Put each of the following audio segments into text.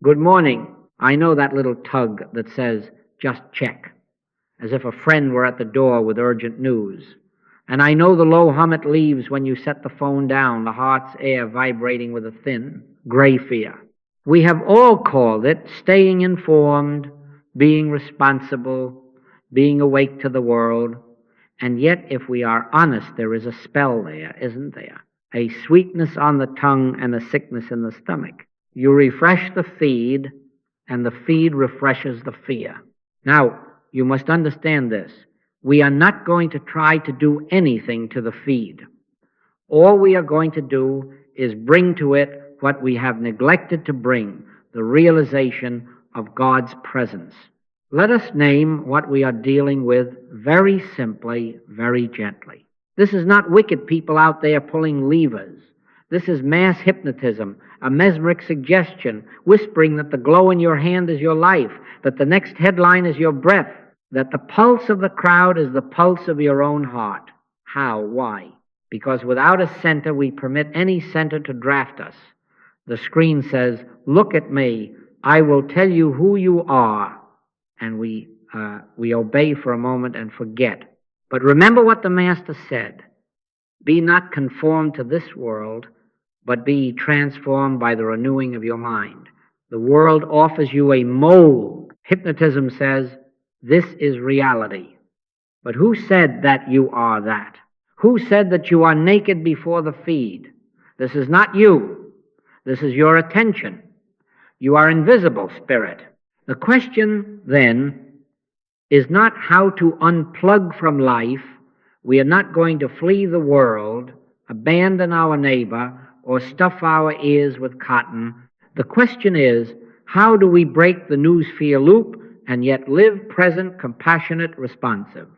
Good morning. I know that little tug that says, just check, as if a friend were at the door with urgent news. And I know the low hum it leaves when you set the phone down, the heart's air vibrating with a thin, gray fear. We have all called it staying informed, being responsible, being awake to the world. And yet, if we are honest, there is a spell there, isn't there? A sweetness on the tongue and a sickness in the stomach. You refresh the feed, and the feed refreshes the fear. Now, you must understand this. We are not going to try to do anything to the feed. All we are going to do is bring to it what we have neglected to bring, the realization of God's presence. Let us name what we are dealing with very simply, very gently. This is not wicked people out there pulling levers. This is mass hypnotism, a mesmeric suggestion, whispering that the glow in your hand is your life, that the next headline is your breath, that the pulse of the crowd is the pulse of your own heart. How? Why? Because without a center, we permit any center to draft us. The screen says, look at me, I will tell you who you are. And we obey for a moment and forget. But remember what the Master said. Be not conformed to this world, but be transformed by the renewing of your mind. The world offers you a mold. Hypnotism says, this is reality. But who said that you are that? Who said that you are naked before the feed? This is not you. This is your attention. You are invisible, spirit. The question, then, is not how to unplug from life. We are not going to flee the world, abandon our neighbor, or stuff our ears with cotton. The question is, how do we break the newsphere loop and yet live present, compassionate, responsive?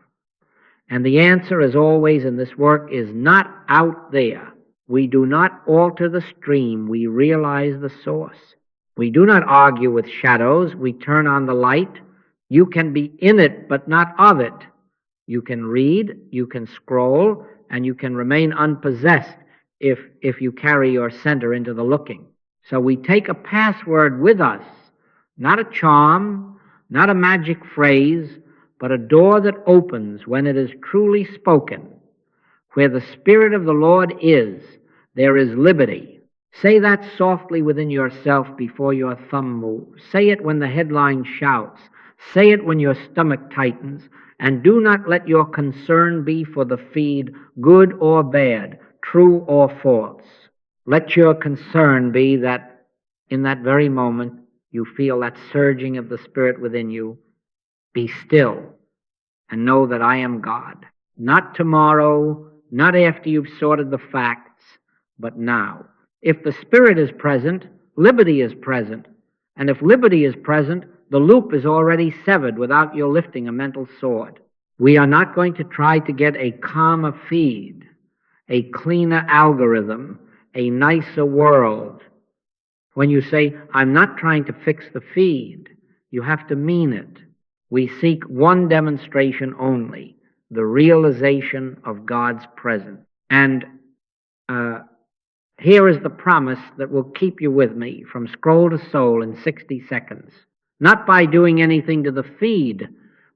And the answer, as always in this work, is not out there. We do not alter the stream. We realize the source. We do not argue with shadows. We turn on the light. You can be in it, but not of it. You can read, you can scroll, and you can remain unpossessed if you carry your center into the looking. So we take a password with us, not a charm, not a magic phrase, but a door that opens when it is truly spoken. Where the Spirit of the Lord is, there is liberty. Say that softly within yourself before your thumb moves. Say it when the headline shouts. Say it when your stomach tightens. And do not let your concern be for the feed, good or bad, true or false. Let your concern be that in that very moment you feel that surging of the Spirit within you. Be still and know that I am God. Not tomorrow, not after you've sorted the facts, but now. If the Spirit is present, liberty is present. And if liberty is present, the loop is already severed without your lifting a mental sword. We are not going to try to get a calmer feed, a cleaner algorithm, a nicer world. When you say, I'm not trying to fix the feed, you have to mean it. We seek one demonstration only, the realization of God's presence. And here is the promise that will keep you with me from scroll to soul in 60 seconds. Not by doing anything to the feed,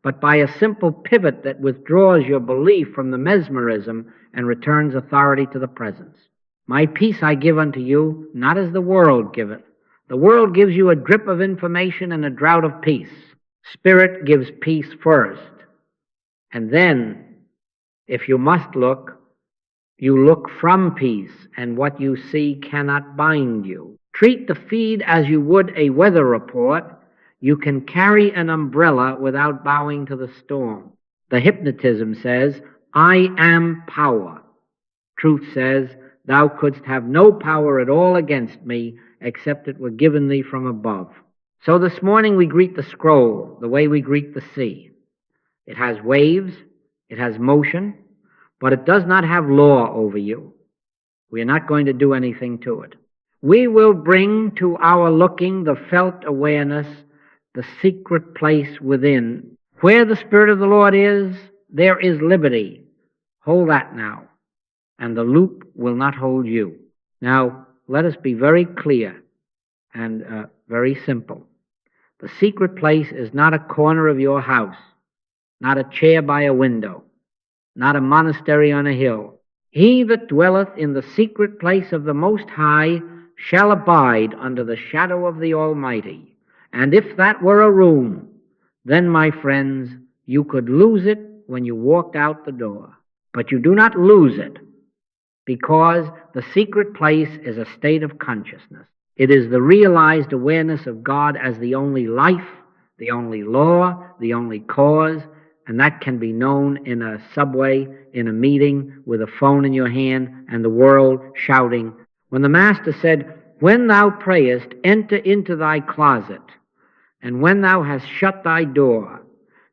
but by a simple pivot that withdraws your belief from the mesmerism and returns authority to the presence. My peace I give unto you, not as the world giveth. The world gives you a drip of information and a draught of peace. Spirit gives peace first. And then, if you must look, you look from peace, and what you see cannot bind you. Treat the feed as you would a weather report. You can carry an umbrella without bowing to the storm. The hypnotism says, I am power. Truth says, thou couldst have no power at all against me, except it were given thee from above. So this morning we greet the scroll the way we greet the sea. It has waves, it has motion, but it does not have law over you. We are not going to do anything to it. We will bring to our looking the felt awareness, the secret place within. Where the Spirit of the Lord is, there is liberty. Hold that now, and the loop will not hold you. Now, let us be very clear. and very simple. The secret place is not a corner of your house, not a chair by a window, not a monastery on a hill. He that dwelleth in the secret place of the Most High shall abide under the shadow of the Almighty. And if that were a room, then, my friends, you could lose it when you walked out the door. But you do not lose it, because the secret place is a state of consciousness. It is the realized awareness of God as the only life, the only law, the only cause, and that can be known in a subway, in a meeting, with a phone in your hand, and the world shouting. When the Master said, "When thou prayest, enter into thy closet, and when thou hast shut thy door,"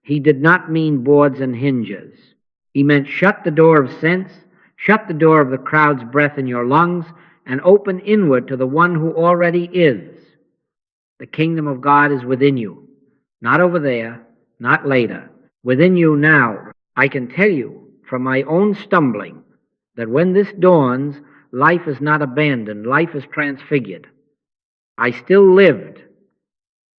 he did not mean boards and hinges. He meant shut the door of sense, shut the door of the crowd's breath in your lungs, and open inward to the one who already is. The kingdom of God is within you, not over there, not later. Within you now. I can tell you from my own stumbling that when this dawns, life is not abandoned, life is transfigured. I still lived,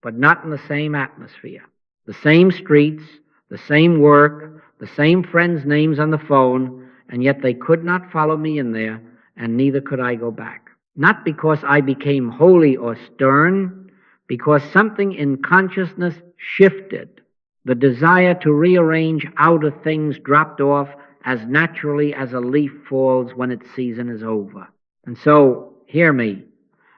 but not in the same atmosphere. The same streets, the same work, the same friends' names on the phone, and yet they could not follow me in there, and neither could I go back. Not because I became holy or stern, because something in consciousness shifted. The desire to rearrange outer things dropped off as naturally as a leaf falls when its season is over. And so, hear me,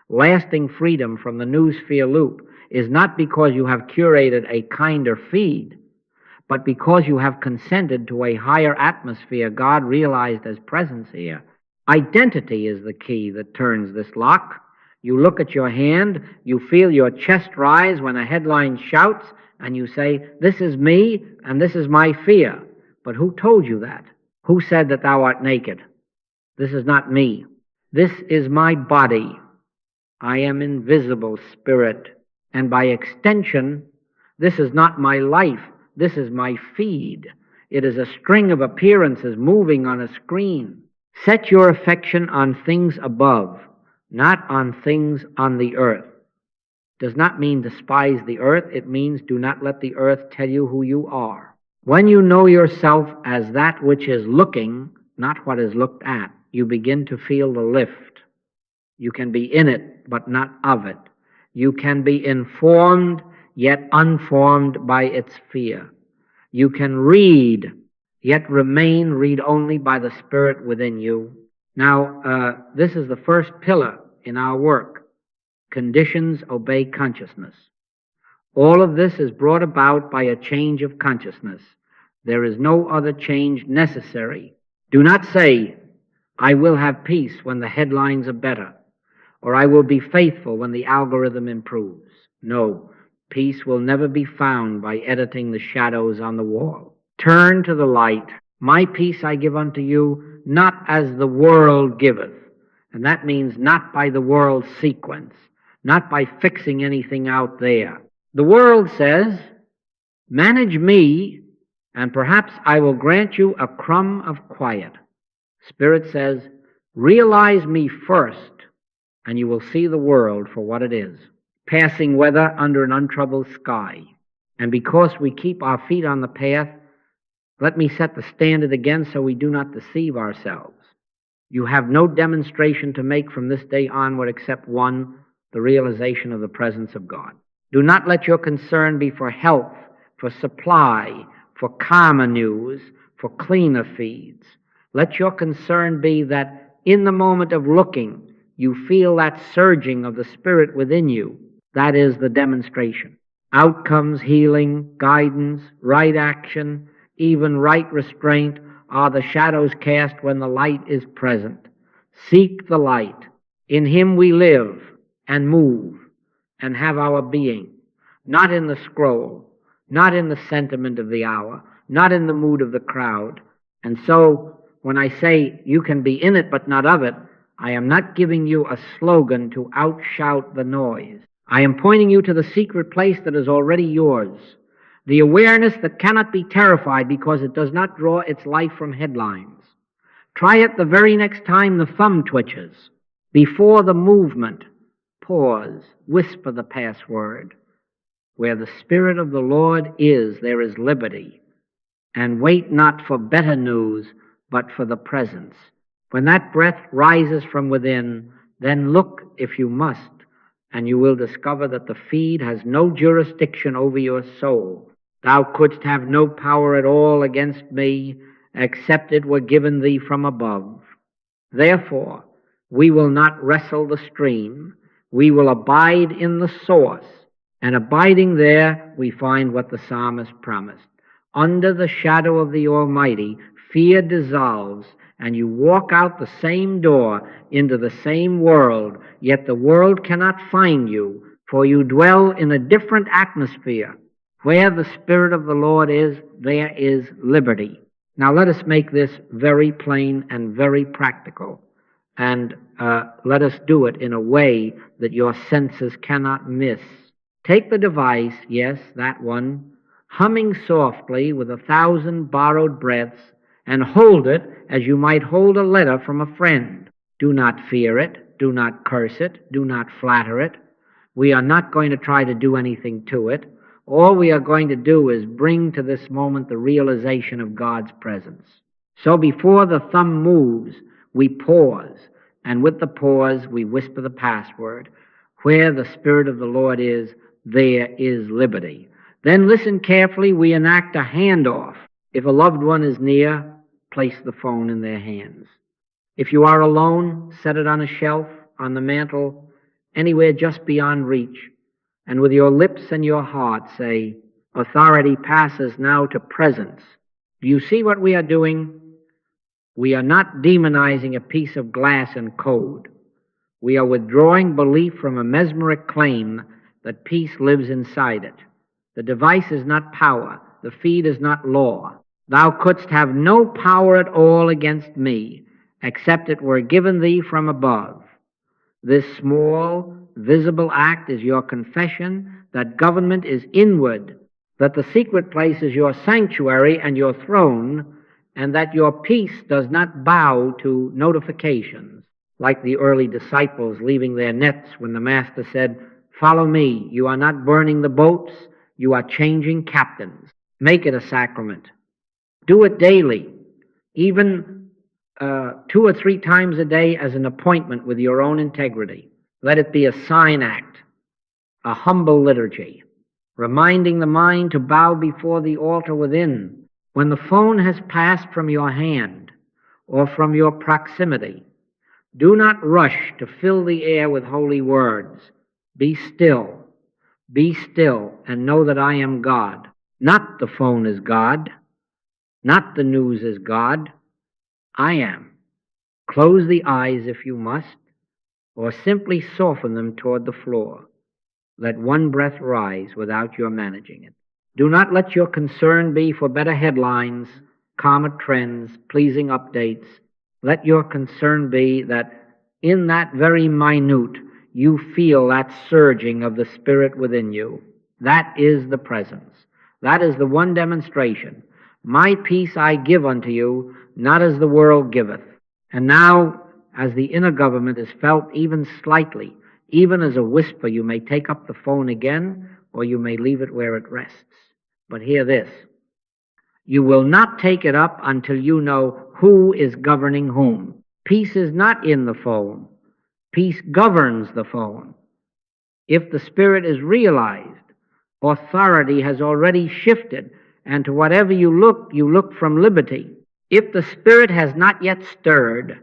lasting freedom from the noosphere loop is not because you have curated a kinder feed, but because you have consented to a higher atmosphere God realized as presence here. Identity is the key that turns this lock. You look at your hand, you feel your chest rise when a headline shouts, and you say, "This is me, and this is my fear." But who told you that? Who said that thou art naked? This is not me. This is my body. I am invisible spirit. And by extension, this is not my life. This is my feed. It is a string of appearances moving on a screen. Set your affection on things above, not on things on the earth. Does not mean despise the earth. It means do not let the earth tell you who you are. When you know yourself as that which is looking, not what is looked at, you begin to feel the lift. You can be in it, but not of it. You can be informed, yet unformed by its fear. You can read, yet read only by the Spirit within you. Now, this is the first pillar in our work. Conditions obey consciousness. All of this is brought about by a change of consciousness. There is no other change necessary. Do not say, "I will have peace when the headlines are better," or "I will be faithful when the algorithm improves." No, peace will never be found by editing the shadows on the wall. Turn to the light. "My peace I give unto you, not as the world giveth." And that means not by the world's sequence, not by fixing anything out there. The world says, "Manage me, and perhaps I will grant you a crumb of quiet." Spirit says, "Realize me first, and you will see the world for what it is. Passing weather under an untroubled sky." And because we keep our feet on the path, let me set the standard again so we do not deceive ourselves. You have no demonstration to make from this day onward except one, the realization of the presence of God. Do not let your concern be for health, for supply, for calmer news, for cleaner feeds. Let your concern be that in the moment of looking, you feel that surging of the Spirit within you. That is the demonstration. Outcomes, healing, guidance, right action, even right restraint are the shadows cast when the light is present. Seek the light. In Him we live and move and have our being, not in the scroll, not in the sentiment of the hour, not in the mood of the crowd. And so when I say you can be in it but not of it, I am not giving you a slogan to outshout the noise. I am pointing you to the secret place that is already yours, the awareness that cannot be terrified because it does not draw its life from headlines. Try it the very next time the thumb twitches, before the movement. Pause, whisper the password. Where the Spirit of the Lord is, there is liberty. And wait not for better news, but for the presence. When that breath rises from within, then look if you must, and you will discover that the feed has no jurisdiction over your soul. Thou couldst have no power at all against me, except it were given thee from above. Therefore, we will not wrestle the stream. We will abide in the source, and abiding there, we find what the psalmist promised. Under the shadow of the Almighty, fear dissolves, and you walk out the same door into the same world, yet the world cannot find you, for you dwell in a different atmosphere. Where the Spirit of the Lord is, there is liberty. Now let us make this very plain and very practical, and let us do it in a way that your senses cannot miss. Take the device, yes, that one, humming softly with 1,000 borrowed breaths, and hold it as you might hold a letter from a friend. Do not fear it. Do not curse it. Do not flatter it. We are not going to try to do anything to it. All we are going to do is bring to this moment the realization of God's presence. So before the thumb moves, we pause, and with the pause, we whisper the password. Where the Spirit of the Lord is, there is liberty. Then listen carefully. We enact a handoff. If a loved one is near, place the phone in their hands. If you are alone, set it on a shelf, on the mantel, anywhere just beyond reach. And with your lips and your heart say, authority passes now to presence. Do you see what we are doing? We are not demonizing a piece of glass and code. We are withdrawing belief from a mesmeric claim that peace lives inside it. The device is not power. The feed is not law. Thou couldst have no power at all against me, except it were given thee from above. This small, visible act is your confession that government is inward, that the secret place is your sanctuary and your throne, and that your peace does not bow to notifications, like the early disciples leaving their nets when the Master said, "Follow me." You are not burning the boats, you are changing captains. Make it a sacrament. Do it daily, even 2 or 3 times a day as an appointment with your own integrity. Let it be a sign act, a humble liturgy, reminding the mind to bow before the altar within. When the phone has passed from your hand or from your proximity, do not rush to fill the air with holy words. Be still, and know that I am God. Not the phone is God, not the news is God. I am. Close the eyes if you must, or simply soften them toward the floor. Let one breath rise without your managing it. Do not let your concern be for better headlines, calmer trends, pleasing updates. Let your concern be that in that very minute you feel that surging of the Spirit within you. That is the presence. That is the one demonstration. My peace I give unto you, not as the world giveth. And now, as the inner government is felt even slightly, even as a whisper, you may take up the phone again, or you may leave it where it rests. But hear this. You will not take it up until you know who is governing whom. Peace is not in the phone. Peace governs the phone. If the Spirit is realized, authority has already shifted, and to whatever you look from liberty. If the Spirit has not yet stirred,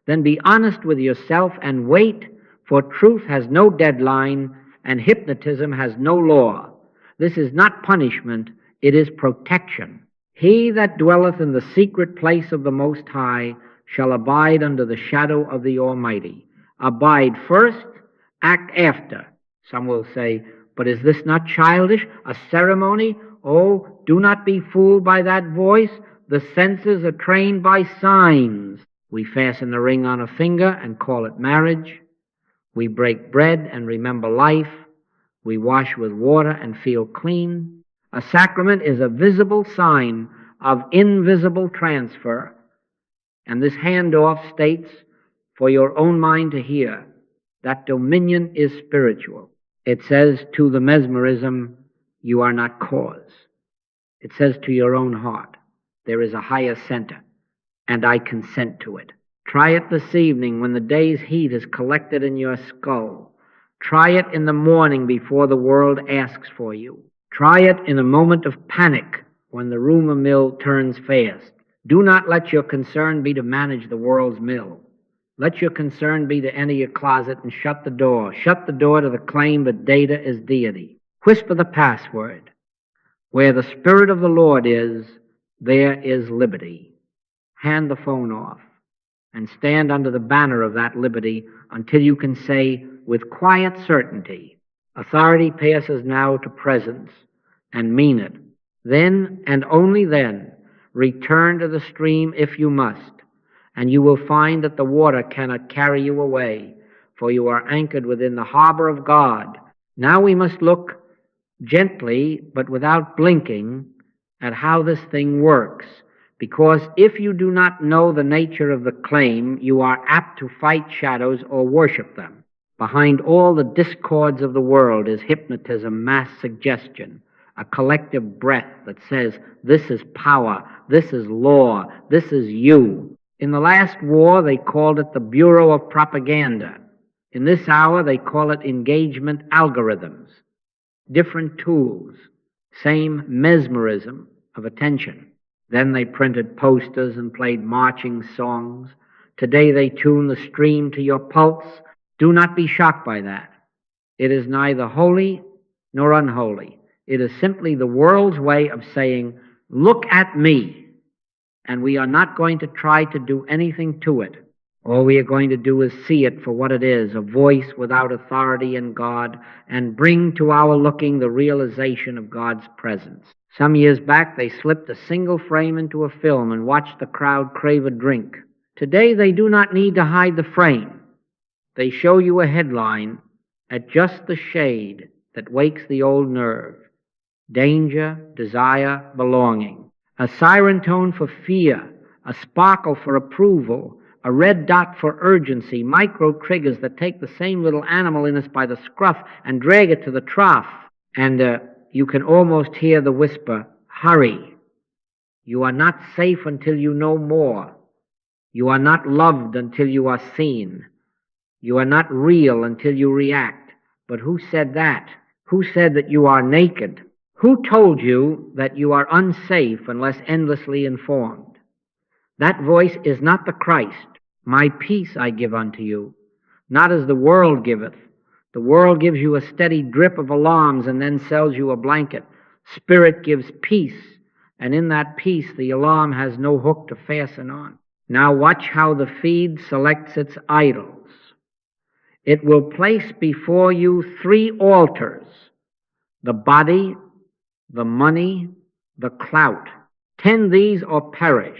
then be honest with yourself and wait, for truth has no deadline and hypnotism has no law. This is not punishment, it is protection. He that dwelleth in the secret place of the Most High shall abide under the shadow of the Almighty. Abide first, act after. Some will say, but is this not childish, a ceremony? Oh, do not be fooled by that voice. The senses are trained by signs. We fasten the ring on a finger and call it marriage. We break bread and remember life. We wash with water and feel clean. A sacrament is a visible sign of invisible transfer. And this handoff states, for your own mind to hear, That dominion is spiritual. It says to the mesmerism, you are not cause. It says to your own heart, there is a higher center, and I consent to it. Try it this evening when the day's heat is collected in your skull. Try it in the morning before the world asks for you. Try it in a moment of panic when the rumor mill turns fast. Do not let your concern be to manage the world's mill. Let your concern be to enter your closet and shut the door. Shut the door to the claim that data is deity. Whisper the password. Where the Spirit of the Lord is, there is liberty. Hand the phone off and stand under the banner of that liberty until you can say with quiet certainty, authority passes now to presence, and mean it. Then, and only then, return to the stream if you must, and you will find that the water cannot carry you away, for you are anchored within the harbor of God. Now we must look gently, but without blinking, at how this thing works, because if you do not know the nature of the claim, you are apt to fight shadows or worship them. Behind all the discords of the world is hypnotism, mass suggestion, a collective breath that says, this is power, this is law, this is you. In the last war, they called it the Bureau of Propaganda. In this hour, they call it engagement algorithms. Different tools, same mesmerism of attention. Then they printed posters and played marching songs. Today they tune the stream to your pulse. Do not be shocked by that. It is neither holy nor unholy. It is simply the world's way of saying, look at me. And we are not going to try to do anything to it. All we are going to do is see it for what it is, a voice without authority in God, and bring to our looking the realization of God's presence. Some years back, they slipped a single frame into a film and watched the crowd crave a drink. Today, they do not need to hide the frame. They show you a headline at just the shade that wakes the old nerve. Danger, desire, belonging. A siren tone for fear, a sparkle for approval, a red dot for urgency, micro triggers that take the same little animal in us by the scruff and drag it to the trough. And you can almost hear the whisper, hurry. You are not safe until you know more. You are not loved until you are seen. You are not real until you react. But who said that? Who said that you are naked? Who told you that you are unsafe unless endlessly informed? That voice is not the Christ. My peace I give unto you, not as the world giveth. The world gives you a steady drip of alarms and then sells you a blanket. Spirit gives peace, and in that peace the alarm has no hook to fasten on. Now watch how the feed selects its idols. It will place before you 3 altars: the body, the money, the clout. Tend these or perish.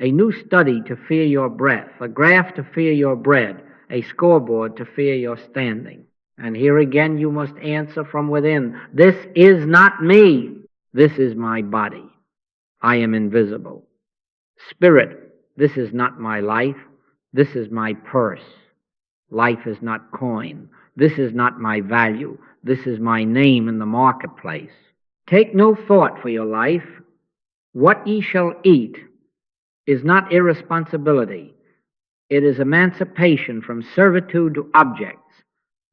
A new study to fear your breath, a graph to fear your bread, a scoreboard to fear your standing. And here again you must answer from within, this is not me, this is my body. I am invisible. Spirit, this is not my life, this is my purse. Life is not coin, this is not my value, this is my name in the marketplace. Take no thought for your life. What ye shall eat is not irresponsibility. It is emancipation from servitude to objects.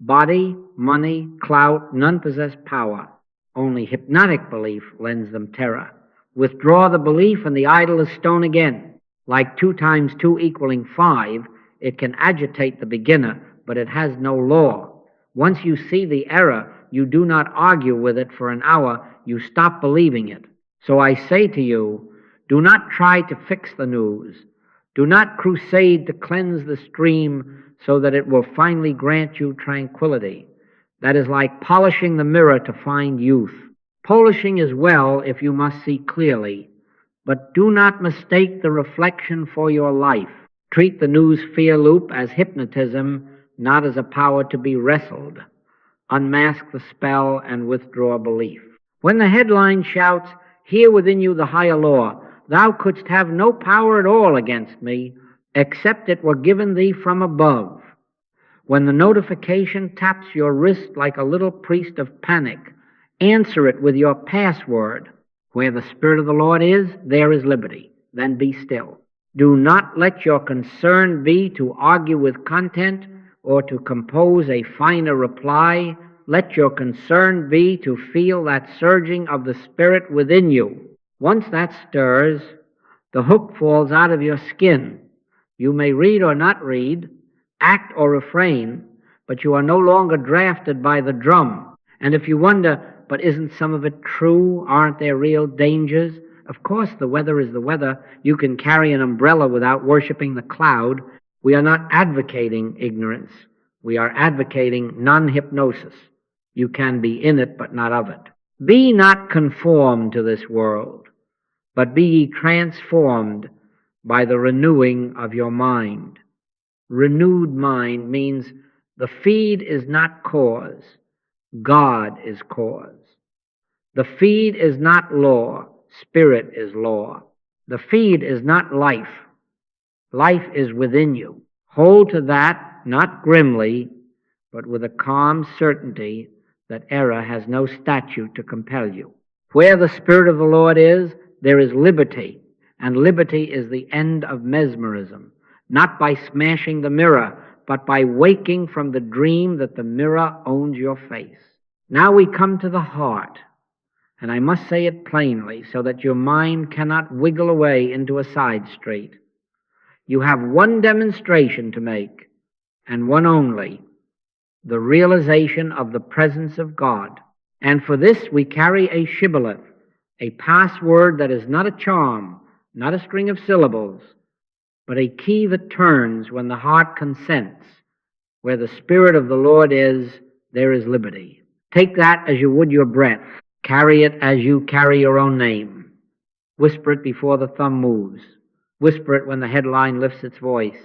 Body, money, clout, none possess power. Only hypnotic belief lends them terror. Withdraw the belief and the idol is stone again. Like 2 times 2 equaling 5, it can agitate the beginner, but it has no law. Once you see the error, you do not argue with it for an hour, you stop believing it. So I say to you, do not try to fix the news. Do not crusade to cleanse the stream so that it will finally grant you tranquility. That is like polishing the mirror to find youth. Polishing is well if you must see clearly, but do not mistake the reflection for your life. Treat the news fear loop as hypnotism, not as a power to be wrestled. Unmask the spell and withdraw belief. When the headline shouts, hear within you the higher law, thou couldst have no power at all against me, except it were given thee from above. When the notification taps your wrist like a little priest of panic, answer it with your password. Where the Spirit of the Lord is, there is liberty. Then be still. Do not let your concern be to argue with content or to compose a finer reply. Let your concern be to feel that surging of the Spirit within you. Once that stirs, the hook falls out of your skin. You may read or not read, act or refrain, but you are no longer drafted by the drum. And if you wonder, but isn't some of it true? Aren't there real dangers? Of course, the weather is the weather. You can carry an umbrella without worshiping the cloud. We are not advocating ignorance. We are advocating non-hypnosis. You can be in it, but not of it. Be not conformed to this world, but be ye transformed by the renewing of your mind. Renewed mind means the feed is not cause. God is cause. The feed is not law. Spirit is law. The feed is not life. Life is within you. Hold to that, not grimly, but with a calm certainty that error has no statute to compel you. Where the Spirit of the Lord is, there is liberty, and liberty is the end of mesmerism, not by smashing the mirror, but by waking from the dream that the mirror owns your face. Now we come to the heart, and I must say it plainly so that your mind cannot wiggle away into a side street. You have one demonstration to make, and one only, the realization of the presence of God. And for this we carry a shibboleth, a password that is not a charm, not a string of syllables, but a key that turns when the heart consents. Where the Spirit of the Lord is, there is liberty. Take that as you would your breath. Carry it as you carry your own name. Whisper it before the thumb moves. Whisper it when the headline lifts its voice.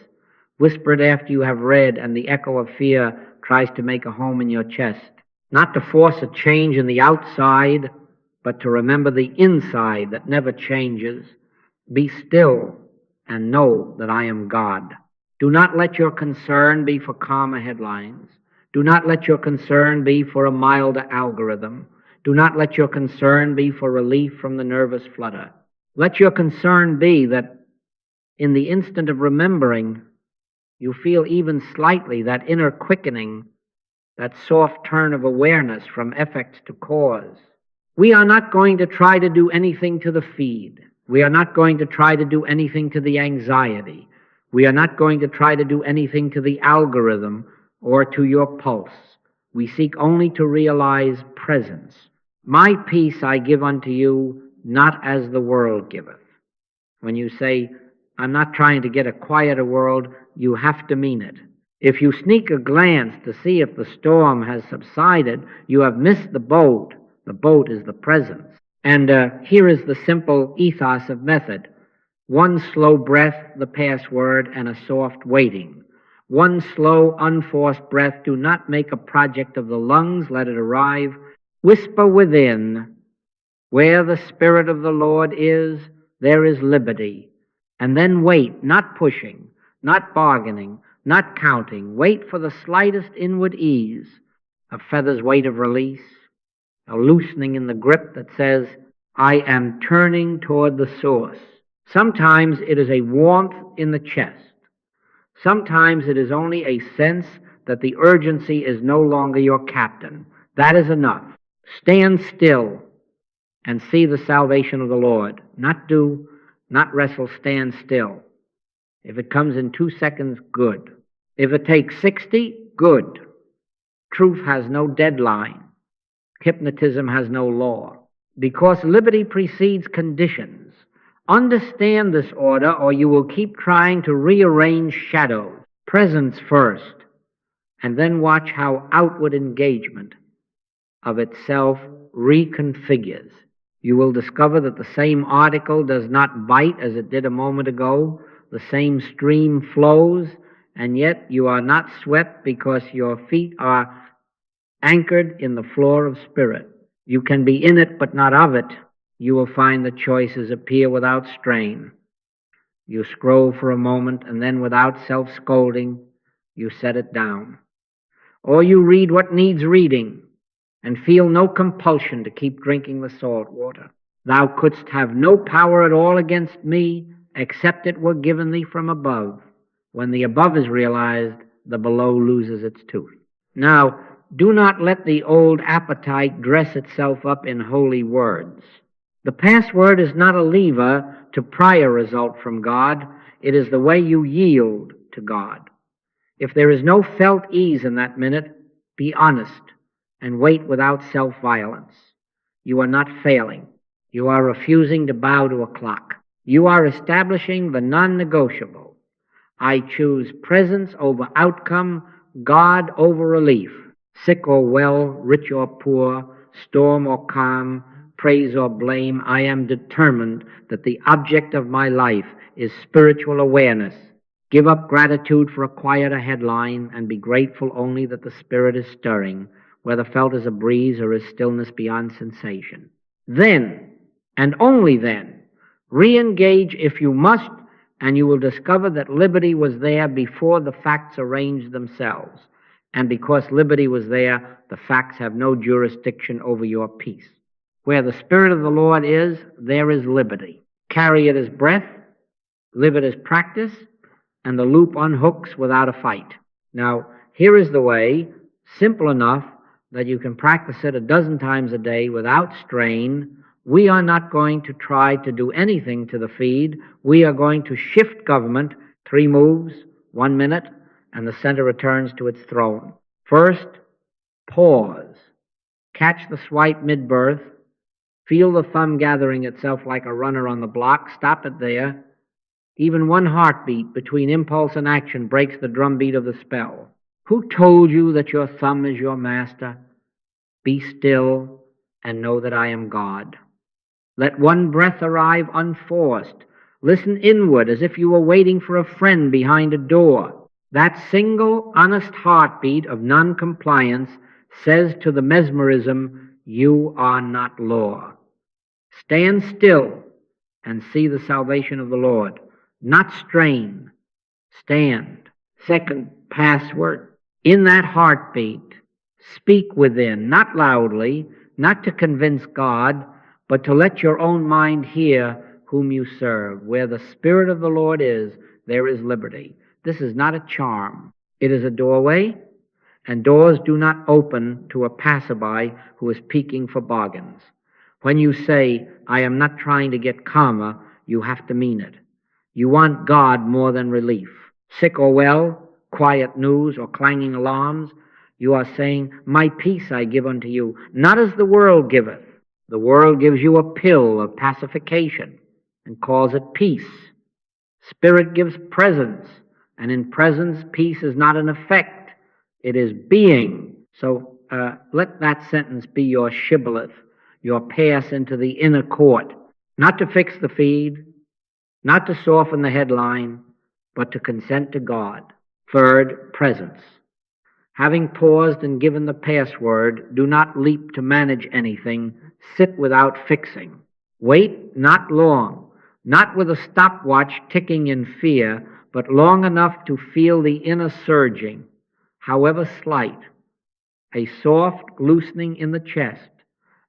Whisper it after you have read and the echo of fear tries to make a home in your chest. Not to force a change in the outside, but to remember the inside that never changes. Be still and know that I am God. Do not let your concern be for calmer headlines. Do not let your concern be for a milder algorithm. Do not let your concern be for relief from the nervous flutter. Let your concern be that in the instant of remembering, you feel even slightly that inner quickening, that soft turn of awareness from effect to cause. We are not going to try to do anything to the feed. We are not going to try to do anything to the anxiety. We are not going to try to do anything to the algorithm or to your pulse. We seek only to realize presence. My peace I give unto you, not as the world giveth. When you say, I'm not trying to get a quieter world, you have to mean it. If you sneak a glance to see if the storm has subsided, you have missed the boat. The boat is the presence. And here is the simple ethos of method. One slow breath, the password, and a soft waiting. One slow, unforced breath. Do not make a project of the lungs. Let it arrive. Whisper within, where the Spirit of the Lord is, there is liberty. And then wait, not pushing, not bargaining, not counting. Wait for the slightest inward ease, a feather's weight of release, a loosening in the grip that says, I am turning toward the source. Sometimes it is a warmth in the chest. Sometimes it is only a sense that the urgency is no longer your captain. That is enough. Stand still and see the salvation of the Lord. Not do, not wrestle, stand still. If it comes in 2 seconds, good. If it takes 60, good. Truth has no deadline. Hypnotism has no law. Because liberty precedes conditions. Understand this order, or you will keep trying to rearrange shadows. Presence first, and then watch how outward engagement of itself reconfigures. You will discover that the same article does not bite as it did a moment ago. The same stream flows, and yet you are not swept because your feet are anchored in the floor of spirit. You can be in it but not of it. You will find the choices appear without strain. You scroll for a moment, and then without self-scolding, you set it down. Or you read what needs reading, and feel no compulsion to keep drinking the salt water. Thou couldst have no power at all against me, except it were given thee from above. When the above is realized, the below loses its tooth. Now, do not let the old appetite dress itself up in holy words. The password is not a lever to pry a result from God. It is the way you yield to God. If there is no felt ease in that minute, be honest and wait without self-violence. You are not failing. You are refusing to bow to a clock. You are establishing the non-negotiable. I choose presence over outcome, God over relief, sick or well, rich or poor, storm or calm, praise or blame. I am determined that the object of my life is spiritual awareness. Give up gratitude for a quieter headline and be grateful only that the spirit is stirring, whether felt as a breeze or as stillness beyond sensation. Then, and only then, re-engage if you must, and you will discover that liberty was there before the facts arranged themselves. And because liberty was there, the facts have no jurisdiction over your peace. Where the Spirit of the Lord is, there is liberty. Carry it as breath, live it as practice, and the loop unhooks without a fight. Now, here is the way, simple enough that you can practice it a dozen times a day without strain. We are not going to try to do anything to the feed. We are going to shift government 3 moves, 1 minute, and the center returns to its throne. First, pause. Catch the swipe mid-birth. Feel the thumb gathering itself like a runner on the block. Stop it there. Even 1 heartbeat between impulse and action breaks the drumbeat of the spell. Who told you that your thumb is your master? Be still and know that I am God. Let 1 breath arrive unforced. Listen inward as if you were waiting for a friend behind a door. That single, honest heartbeat of non-compliance says to the mesmerism, you are not law. Stand still and see the salvation of the Lord. Not strain. Stand. Second password. In that heartbeat, speak within, not loudly, not to convince God, but to let your own mind hear whom you serve. Where the Spirit of the Lord is, there is liberty. This is not a charm. It is a doorway, and doors do not open to a passerby who is peeking for bargains. When you say, I am not trying to get calmer, you have to mean it. You want God more than relief. Sick or well, quiet news or clanging alarms, you are saying, my peace I give unto you, not as the world giveth. The world gives you a pill of pacification and calls it peace. Spirit gives presence, and in presence, peace is not an effect, it is being. So let that sentence be your shibboleth, your pass into the inner court, not to fix the feed, not to soften the headline, but to consent to God. Third, presence. Having paused and given the password, do not leap to manage anything. Sit without fixing. Wait not long, not with a stopwatch ticking in fear, but long enough to feel the inner surging, however slight, a soft loosening in the chest,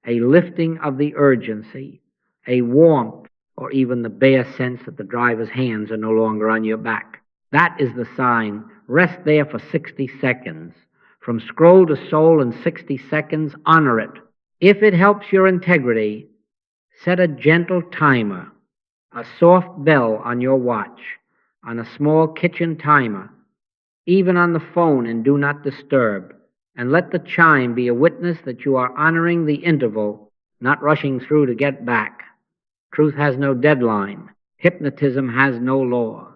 a lifting of the urgency, a warmth, or even the bare sense that the driver's hands are no longer on your back. That is the sign. Rest there for 60 seconds. From scroll to soul in 60 seconds, honor it. If it helps your integrity, set a gentle timer, a soft bell on your watch, on a small kitchen timer, even on the phone in do not disturb, and let the chime be a witness that you are honoring the interval, not rushing through to get back. Truth has no deadline. Hypnotism has no law.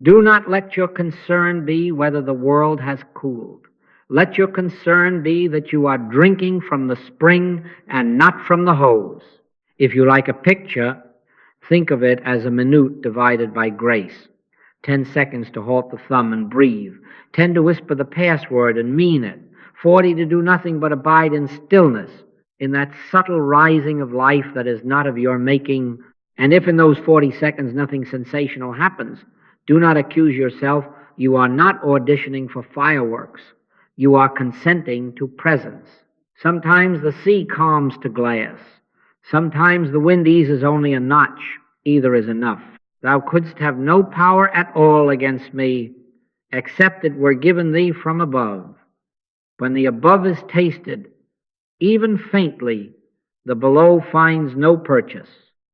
Do not let your concern be whether the world has cooled. Let your concern be that you are drinking from the spring and not from the hose. If you like a picture, think of it as a minute divided by grace. 10 seconds to halt the thumb and breathe. 10 to whisper the password and mean it. 40 to do nothing but abide in stillness, in that subtle rising of life that is not of your making. And if in those 40 seconds nothing sensational happens, do not accuse yourself. You are not auditioning for fireworks. You are consenting to presence. Sometimes the sea calms to glass. Sometimes the wind eases only a notch. Either is enough. Thou couldst have no power at all against me, except it were given thee from above. When the above is tasted, even faintly, the below finds no purchase.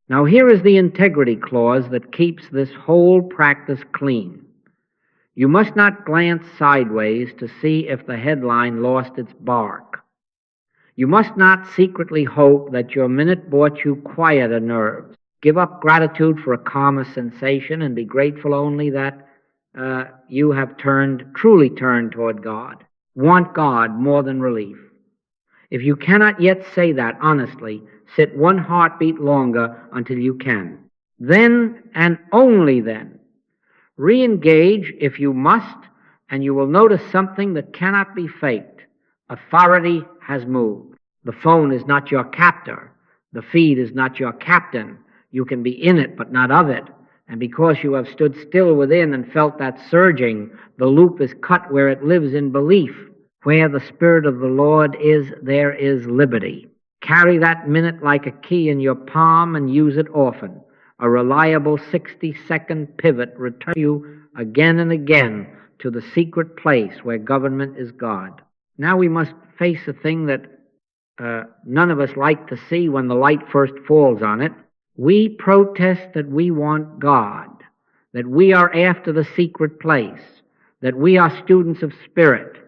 Now here is the integrity clause that keeps this whole practice clean. You must not glance sideways to see if the headline lost its bark. You must not secretly hope that your minute brought you quieter nerves. Give up gratitude for a calmer sensation and be grateful only that you have truly turned toward God. Want God more than relief. If you cannot yet say that honestly, sit one heartbeat longer until you can. Then, and only then, re-engage if you must, and you will notice something that cannot be faked. Authority has moved. The phone is not your captor. The feed is not your captain. You can be in it, but not of it. And because you have stood still within and felt that surging, the loop is cut where it lives in belief. Where the Spirit of the Lord is, there is liberty. Carry that minute like a key in your palm and use it often. A reliable 60-second pivot returns you again and again to the secret place where government is God. Now we must face a thing that none of us like to see when the light first falls on it. We protest that we want God, that we are after the secret place, that we are students of spirit.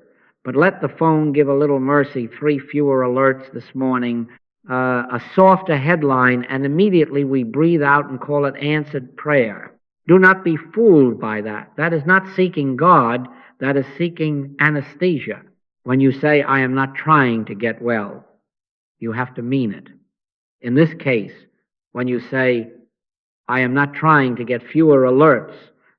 But let the phone give a little mercy, 3 fewer alerts this morning, a softer headline, and immediately we breathe out and call it answered prayer. Do not be fooled by that. That is not seeking God, that is seeking anesthesia. When you say, I am not trying to get well, you have to mean it. In this case, when you say, I am not trying to get fewer alerts,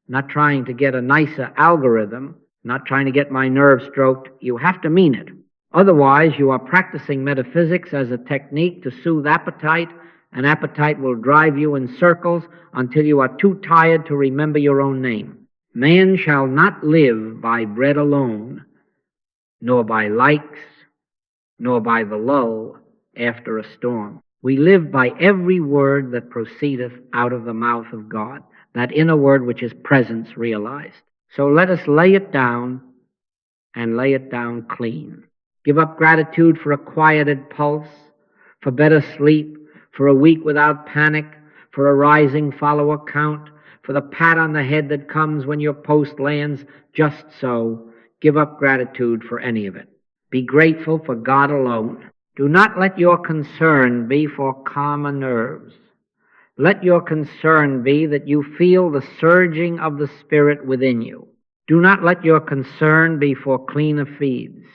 not trying to get a nicer algorithm, not trying to get my nerves stroked, you have to mean it. Otherwise, you are practicing metaphysics as a technique to soothe appetite, and appetite will drive you in circles until you are too tired to remember your own name. Man shall not live by bread alone, nor by likes, nor by the lull after a storm. We live by every word that proceedeth out of the mouth of God, that inner word which is presence realized. So let us lay it down, and lay it down clean. Give up gratitude for a quieted pulse, for better sleep, for a week without panic, for a rising follower count, for the pat on the head that comes when your post lands just so. Give up gratitude for any of it. Be grateful for God alone. Do not let your concern be for calmer nerves. Let your concern be that you feel the surging of the Spirit within you. Do not let your concern be for cleaner feeds.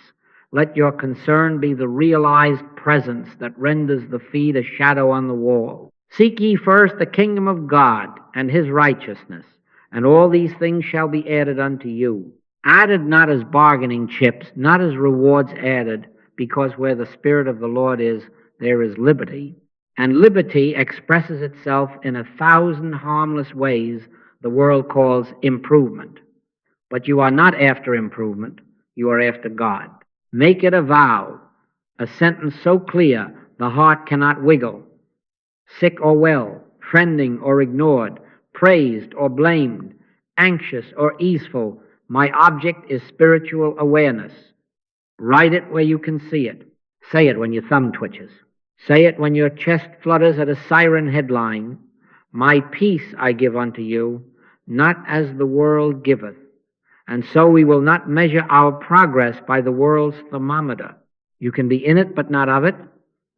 Let your concern be the realized presence that renders the feed a shadow on the wall. Seek ye first the kingdom of God and his righteousness, and all these things shall be added unto you. Added not as bargaining chips, not as rewards added, because where the Spirit of the Lord is, there is liberty. And liberty expresses itself in 1,000 harmless ways the world calls improvement. But you are not after improvement, you are after God. Make it a vow, a sentence so clear the heart cannot wiggle. Sick or well, friending or ignored, praised or blamed, anxious or easeful, my object is spiritual awareness. Write it where you can see it. Say it when your thumb twitches. Say it when your chest flutters at a siren headline. My peace I give unto you, not as the world giveth. And so we will not measure our progress by the world's thermometer. You can be in it but not of it,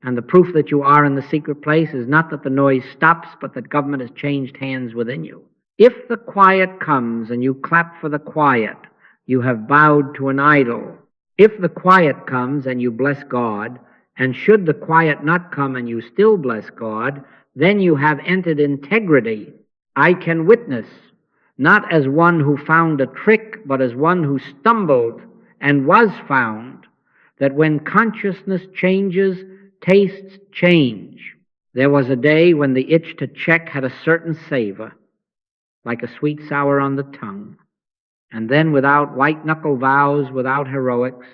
and the proof that you are in the secret place is not that the noise stops, but that government has changed hands within you. If the quiet comes and you clap for the quiet, you have bowed to an idol. If the quiet comes and you bless God, and should the quiet not come and you still bless God, then you have entered integrity. I can witness, not as one who found a trick, but as one who stumbled and was found, that when consciousness changes, tastes change. There was a day when the itch to check had a certain savor, like a sweet sour on the tongue. And then, without white-knuckle vows, without heroics,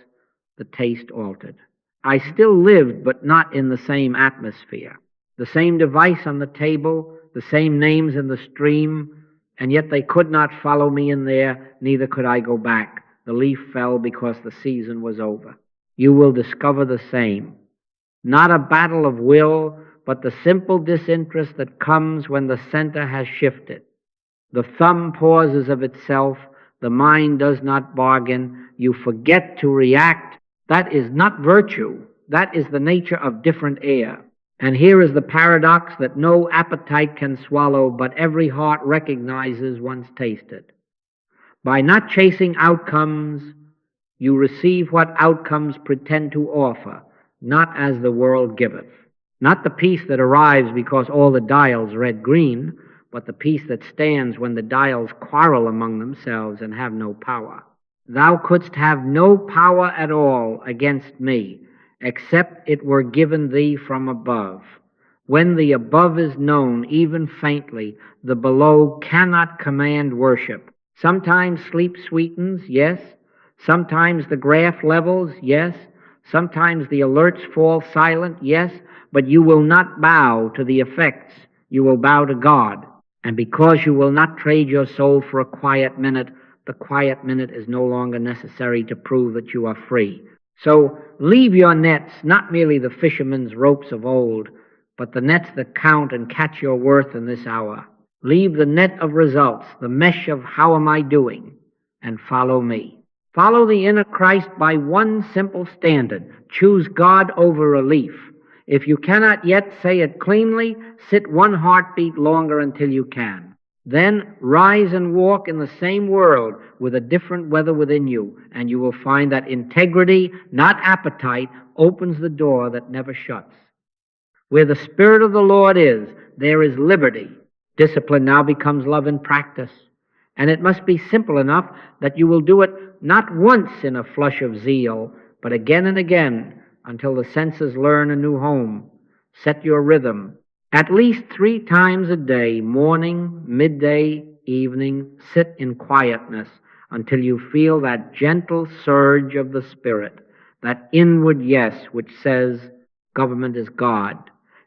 the taste altered. I still lived, but not in the same atmosphere. The same device on the table, the same names in the stream, and yet they could not follow me in there, neither could I go back. The leaf fell because the season was over. You will discover the same. Not a battle of will, but the simple disinterest that comes when the center has shifted. The thumb pauses of itself, the mind does not bargain, you forget to react. That is not virtue. That is the nature of different air. And here is the paradox that no appetite can swallow, but every heart recognizes once tasted. By not chasing outcomes, you receive what outcomes pretend to offer, not as the world giveth. Not the peace that arrives because all the dials read green, but the peace that stands when the dials quarrel among themselves and have no power. Thou couldst have no power at all against me, except it were given thee from above. When the above is known, even faintly, the below cannot command worship. Sometimes sleep sweetens, yes. Sometimes the graph levels, yes. Sometimes the alerts fall silent, yes. But you will not bow to the effects. You will bow to God. And because you will not trade your soul for a quiet minute, the quiet minute is no longer necessary to prove that you are free. So leave your nets, not merely the fisherman's ropes of old, but the nets that count and catch your worth in this hour. Leave the net of results, the mesh of how am I doing, and follow me. Follow the inner Christ by one simple standard. Choose God over relief. If you cannot yet say it cleanly, sit one heartbeat longer until you can. Then rise and walk in the same world with a different weather within you, and you will find that integrity, not appetite, opens the door that never shuts. Where the Spirit of the Lord is, there is liberty. Discipline now becomes love in practice. And it must be simple enough that you will do it not once in a flush of zeal, but again and again until the senses learn a new home. Set your rhythm. At least 3 times a day, morning, midday, evening, sit in quietness until you feel that gentle surge of the Spirit, that inward yes which says, government is God.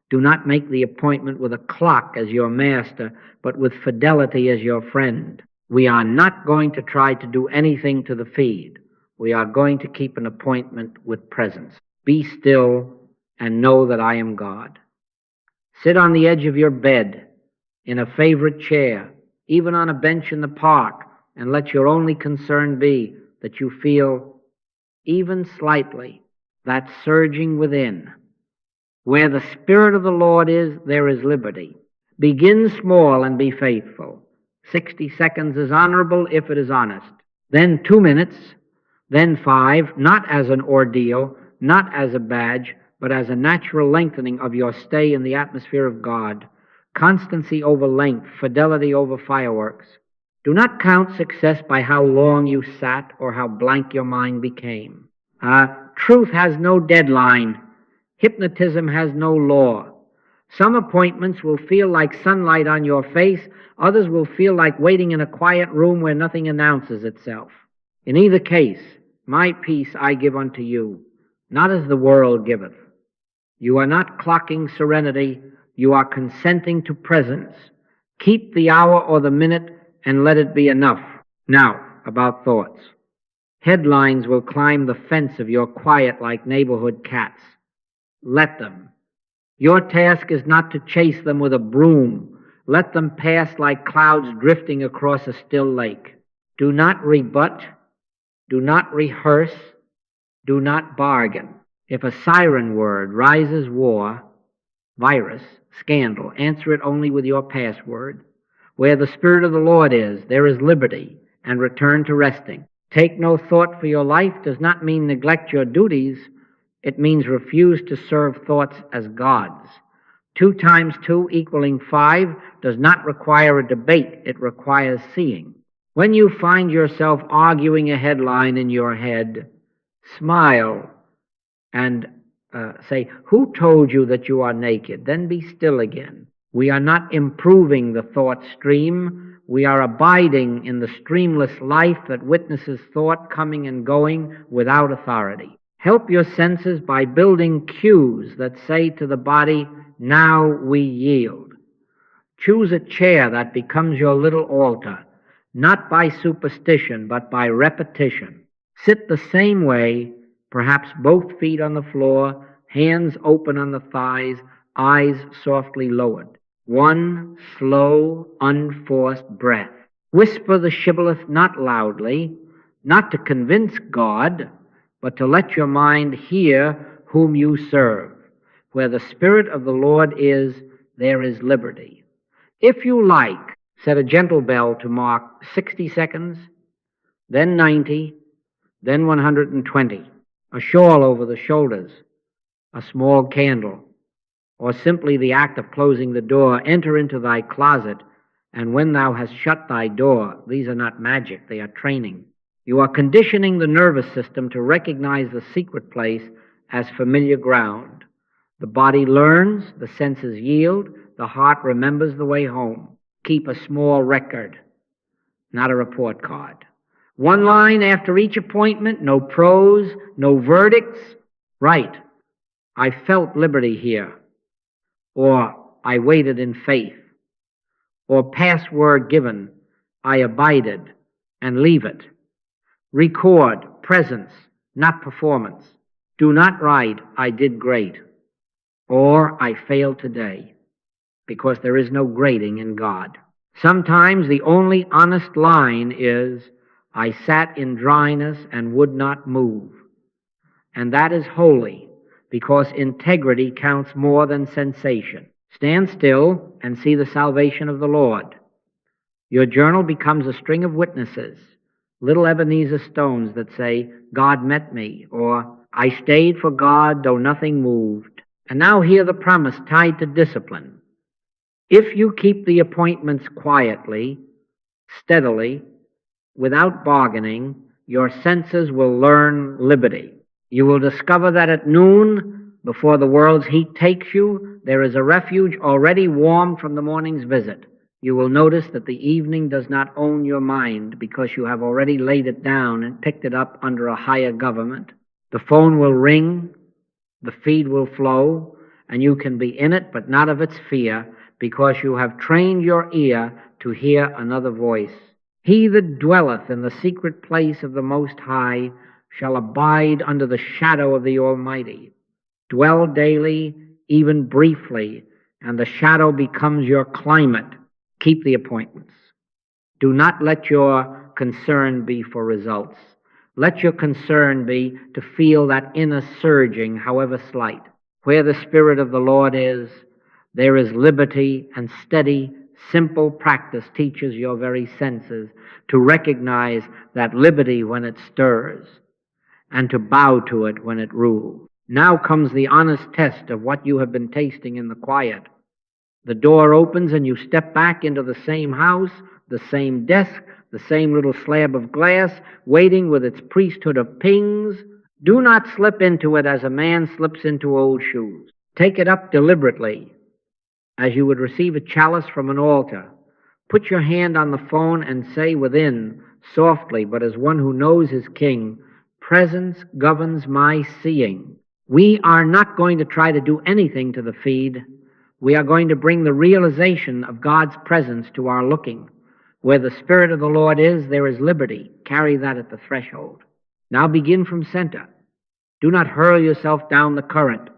Do not make the appointment with a clock as your master, but with fidelity as your friend. We are not going to try to do anything to the feed. We are going to keep an appointment with presence. Be still and know that I am God. Sit on the edge of your bed, in a favorite chair, even on a bench in the park, and let your only concern be that you feel, even slightly, that surging within. Where the Spirit of the Lord is, there is liberty. Begin small and be faithful. 60 seconds is honorable if it is honest. Then 2 minutes, then 5, not as an ordeal, not as a badge, but as a natural lengthening of your stay in the atmosphere of God. Constancy over length, fidelity over fireworks. Do not count success by how long you sat or how blank your mind became. Truth has no deadline. Hypnotism has no law. Some appointments will feel like sunlight on your face. Others will feel like waiting in a quiet room where nothing announces itself. In either case, my peace I give unto you, not as the world giveth. You are not clocking serenity. You are consenting to presence. Keep the hour or the minute and let it be enough. Now, about thoughts. Headlines will climb the fence of your quiet like neighborhood cats. Let them. Your task is not to chase them with a broom. Let them pass like clouds drifting across a still lake. Do not rebut. Do not rehearse. Do not bargain. If a siren word rises war, virus, scandal, answer it only with your password. Where the Spirit of the Lord is, there is liberty, and return to resting. Take no thought for your life does not mean neglect your duties. It means refuse to serve thoughts as gods. 2 times 2 equaling 5 does not require a debate. It requires seeing. When you find yourself arguing a headline in your head, smile and say, who told you that you are naked? Then be still again. We are not improving the thought stream. We are abiding in the streamless life that witnesses thought coming and going without authority. Help your senses by building cues that say to the body, now we yield. Choose a chair that becomes your little altar, not by superstition, but by repetition. Sit the same way, perhaps both feet on the floor, hands open on the thighs, eyes softly lowered. One slow, unforced breath. Whisper the shibboleth not loudly, not to convince God, but to let your mind hear whom you serve. Where the Spirit of the Lord is, there is liberty. If you like, set a gentle bell to mark 60 seconds, then 90, then 120. A shawl over the shoulders, a small candle, or simply the act of closing the door. Enter into thy closet, and when thou hast shut thy door, these are not magic, they are training. You are conditioning the nervous system to recognize the secret place as familiar ground. The body learns, the senses yield, the heart remembers the way home. Keep a small record, not a report card. One line after each appointment, no prose, no verdicts. Right, I felt liberty here. Or I waited in faith, or password given, I abided, and leave it. Record presence, not performance. Do not write, I did great, or I failed today, because there is no grading in God. Sometimes the only honest line is, I sat in dryness and would not move. And that is holy, because integrity counts more than sensation. Stand still and see the salvation of the Lord. Your journal becomes a string of witnesses, little Ebenezer stones that say, God met me, or I stayed for God though nothing moved. And now hear the promise tied to discipline. If you keep the appointments quietly, steadily, without bargaining, your senses will learn liberty. You will discover that at noon, before the world's heat takes you, there is a refuge already warm from the morning's visit. You will notice that the evening does not own your mind because you have already laid it down and picked it up under a higher government. The phone will ring, the feed will flow, and you can be in it but not of its fear because you have trained your ear to hear another voice. He that dwelleth in the secret place of the Most High shall abide under the shadow of the Almighty. Dwell daily, even briefly, and the shadow becomes your climate. Keep the appointments. Do not let your concern be for results. Let your concern be to feel that inner surging, however slight. Where the Spirit of the Lord is, there is liberty, and steady, simple practice teaches your very senses to recognize that liberty when it stirs, and to bow to it when it rules. Now comes the honest test of what you have been tasting in the quiet. The door opens and you step back into the same house, the same desk, the same little slab of glass, waiting with its priesthood of pings. Do not slip into it as a man slips into old shoes. Take it up deliberately, as you would receive a chalice from an altar. Put your hand on the phone and say within, softly, but as one who knows his king, presence governs my seeing. We are not going to try to do anything to the feed. We are going to bring the realization of God's presence to our looking. Where the Spirit of the Lord is, there is liberty. Carry that at the threshold. Now begin from center. Do not hurl yourself down the current.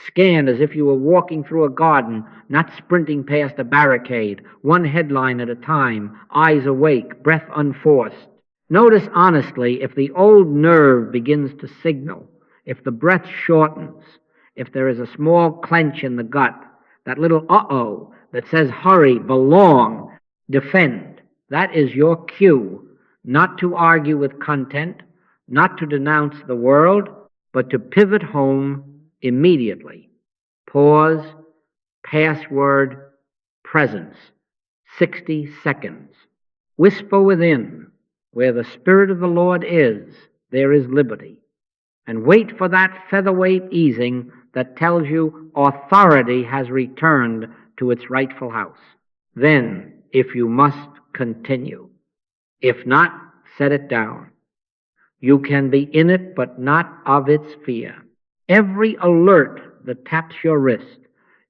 Scan as if you were walking through a garden, not sprinting past a barricade, one headline at a time, eyes awake, breath unforced. Notice honestly if the old nerve begins to signal, if the breath shortens, if there is a small clench in the gut, that little uh-oh that says hurry, belong, defend. That is your cue, not to argue with content, not to denounce the world, but to pivot home immediately. Pause, password, presence, 60 seconds. Whisper within, where the Spirit of the Lord is, there is liberty. And wait for that featherweight easing that tells you authority has returned to its rightful house. Then, if you must, continue. If not, set it down. You can be in it, but not of its fear. Every alert that taps your wrist,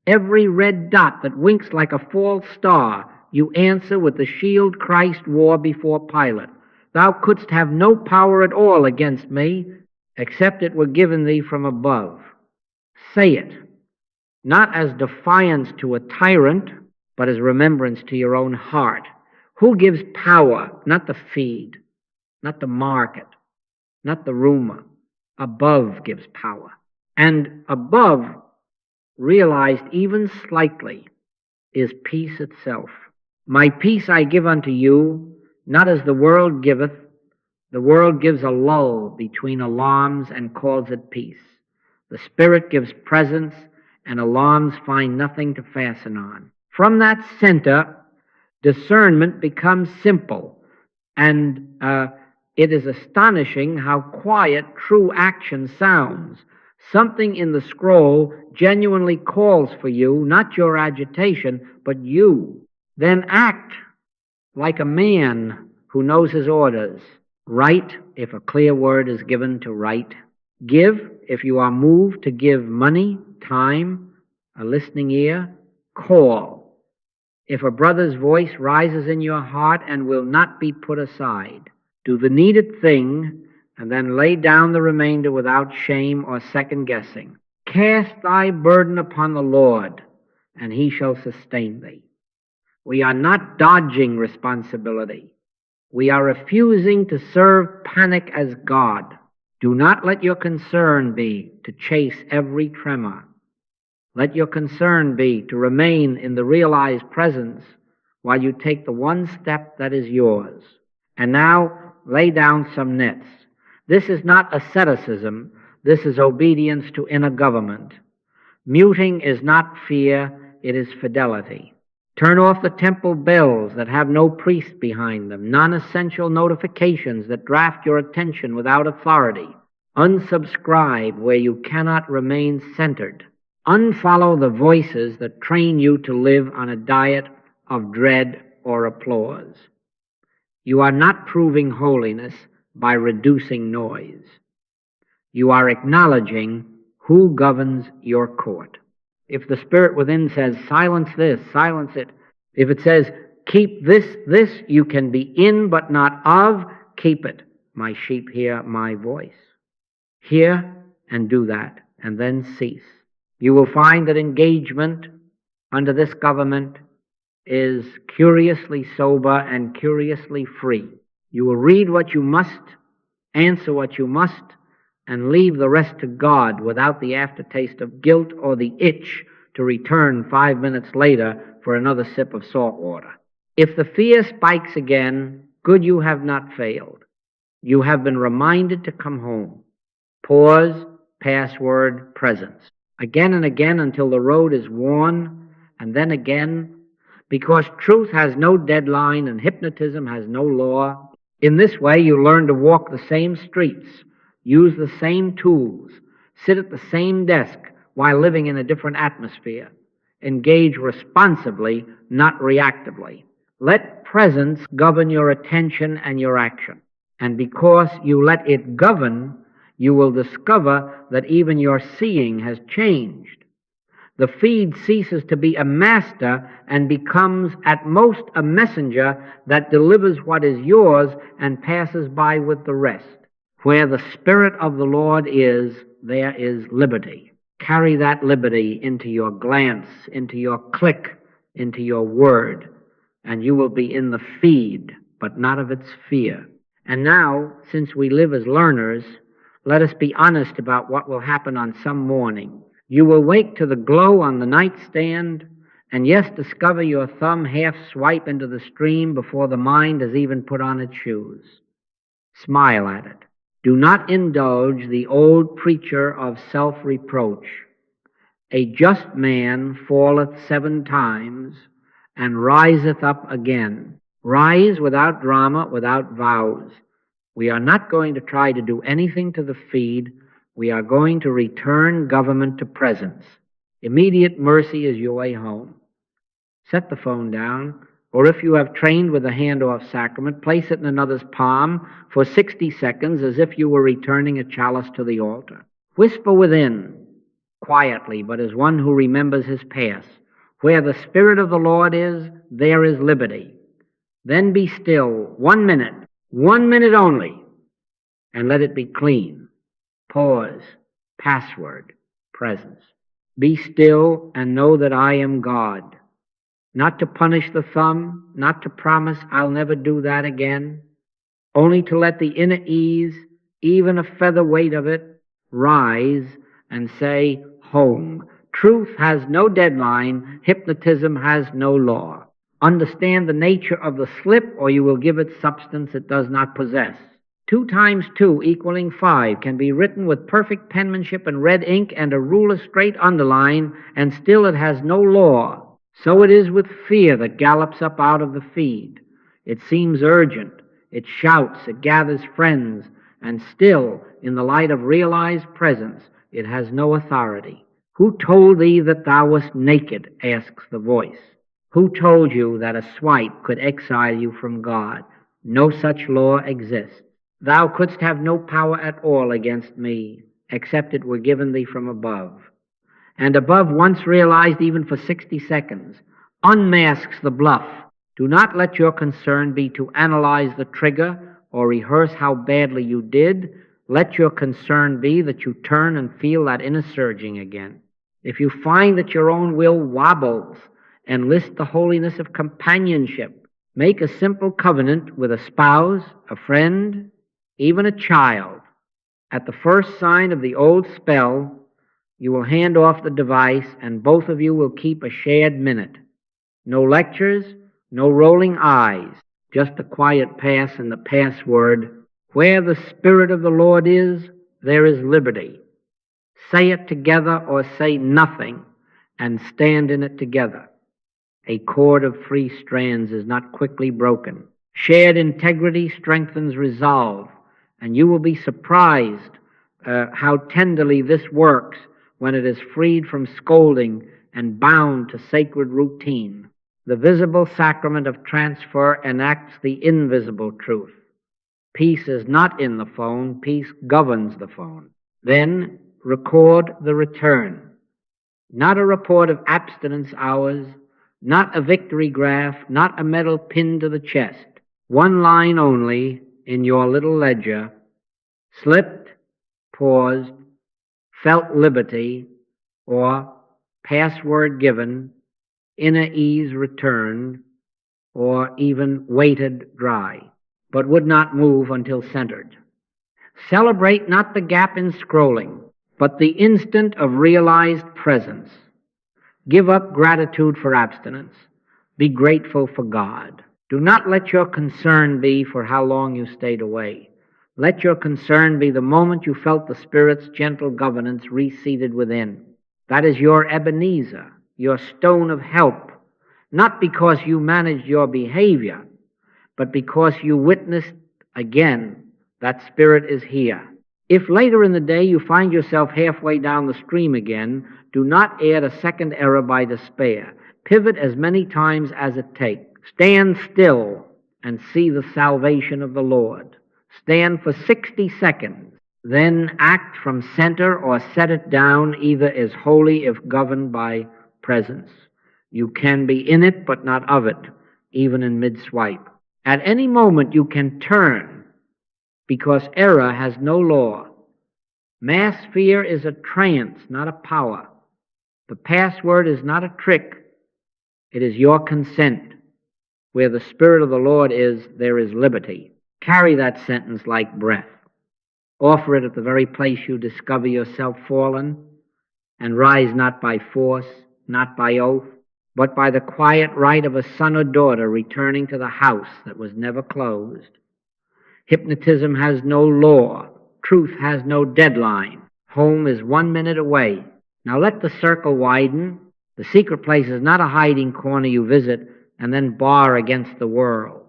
every red dot that winks like a false star, you answer with the shield Christ wore before Pilate. Thou couldst have no power at all against me, except it were given thee from above. Say it, not as defiance to a tyrant, but as remembrance to your own heart. Who gives power? Not the feed, not the market, not the rumor. Above gives power. And above, realized even slightly, is peace itself. My peace I give unto you, not as the world giveth. The world gives a lull between alarms and calls it peace. The Spirit gives presence, and alarms find nothing to fasten on. From that center, discernment becomes simple, and it is astonishing how quiet true action sounds. Something in the scroll genuinely calls for you, not your agitation, but you. Then act like a man who knows his orders. Write if a clear word is given to write. Give if you are moved to give money, time, a listening ear. Call if a brother's voice rises in your heart and will not be put aside. Do the needed thing, and then lay down the remainder without shame or second guessing. Cast thy burden upon the Lord, and he shall sustain thee. We are not dodging responsibility. We are refusing to serve panic as God. Do not let your concern be to chase every tremor. Let your concern be to remain in the realized presence while you take the one step that is yours. And now lay down some nets. This is not asceticism. This is obedience to inner government. Muting is not fear, it is fidelity. Turn off the temple bells that have no priest behind them, non-essential notifications that draft your attention without authority. Unsubscribe where you cannot remain centered. Unfollow the voices that train you to live on a diet of dread or applause. You are not proving holiness by reducing noise. You are acknowledging who governs your court. If the Spirit within says, silence this, silence it. If it says, keep this, you can be in but not of, keep it. My sheep hear my voice. Hear and do that, and then cease. You will find that engagement under this government is curiously sober and curiously free. You will read what you must, answer what you must, and leave the rest to God without the aftertaste of guilt or the itch to return 5 minutes later for another sip of salt water. If the fear spikes again, good, you have not failed. You have been reminded to come home. Pause, password, presence. Again and again until the road is worn, and then again, because truth has no deadline and hypnotism has no law. In this way, you learn to walk the same streets, use the same tools, sit at the same desk while living in a different atmosphere. Engage responsibly, not reactively. Let presence govern your attention and your action. And because you let it govern, you will discover that even your seeing has changed. The feed ceases to be a master and becomes at most a messenger that delivers what is yours and passes by with the rest. Where the Spirit of the Lord is, there is liberty. Carry that liberty into your glance, into your click, into your word, and you will be in the feed, but not of its fear. And now, since we live as learners, let us be honest about what will happen on some morning. You will wake to the glow on the nightstand, and yes, discover your thumb half swipe into the stream before the mind has even put on its shoes. Smile at it. Do not indulge the old preacher of self-reproach. A just man falleth 7 times and riseth up again. Rise without drama, without vows. We are not going to try to do anything to the feed. We are going to return government to presence. Immediate mercy is your way home. Set the phone down, Or if you have trained with the handoff sacrament, place it in another's palm for 60 seconds as if you were returning a chalice to the altar. Whisper within, quietly, but as one who remembers his past. Where the Spirit of the Lord is, there is liberty. Then be still 1 minute only, and let it be clean. Pause, password, presence. Be still and know that I am God. Not to punish the thumb, not to promise I'll never do that again, only to let the inner ease, even a featherweight of it, rise and say, home. Truth has no deadline. Hypnotism has no law. Understand the nature of the slip, or you will give it substance it does not possess. 2 times 2 equaling 5 can be written with perfect penmanship and red ink and a ruler straight underline, and still it has no law. So it is with fear that gallops up out of the feed. It seems urgent. It shouts. It gathers friends. And still, in the light of realized presence, it has no authority. Who told thee that thou wast naked? Asks the voice. Who told you that a swipe could exile you from God? No such law exists. Thou couldst have no power at all against me, except it were given thee from above. And above, once realized even for 60 seconds, unmasks the bluff. Do not let your concern be to analyze the trigger or rehearse how badly you did. Let your concern be that you turn and feel that inner surging again. If you find that your own will wobbles, enlist the holiness of companionship. Make a simple covenant with a spouse, a friend, even a child. At the first sign of the old spell, you will hand off the device, and both of you will keep a shared minute. No lectures, no rolling eyes, just a quiet pass and the password. Where the Spirit of the Lord is, there is liberty. Say it together or say nothing, and stand in it together. A cord of free strands is not quickly broken. Shared integrity strengthens resolve, and you will be surprised how tenderly this works when it is freed from scolding and bound to sacred routine. The visible sacrament of transfer enacts the invisible truth. Peace is not in the phone. Peace governs the phone. Then record the return. Not a report of abstinence hours, not a victory graph, not a medal pinned to the chest. 1 line only in your little ledger. Slipped, paused, felt liberty, or password given, inner ease returned, or even waited dry, but would not move until centered. Celebrate not the gap in scrolling, but the instant of realized presence. Give up gratitude for abstinence. Be grateful for God. Do not let your concern be for how long you stayed away. Let your concern be the moment you felt the Spirit's gentle governance reseated within. That is your Ebenezer, your stone of help, not because you managed your behavior, but because you witnessed again that Spirit is here. If later in the day you find yourself halfway down the stream again, do not add a second error by despair. Pivot as many times as it takes. Stand still and see the salvation of the Lord. Stand for 60 seconds, then act from center or set it down, either as holy if governed by presence. You can be in it but not of it, even in mid-swipe. At any moment you can turn, because error has no law. Mass fear is a trance, not a power. The password is not a trick. It is your consent. Where the Spirit of the Lord is, there is liberty. Carry that sentence like breath. Offer it at the very place you discover yourself fallen, and rise not by force, not by oath, but by the quiet right of a son or daughter returning to the house that was never closed. Hypnotism has no law. Truth has no deadline. Home is 1 minute away. Now let the circle widen. The secret place is not a hiding corner you visit and then bar against the world.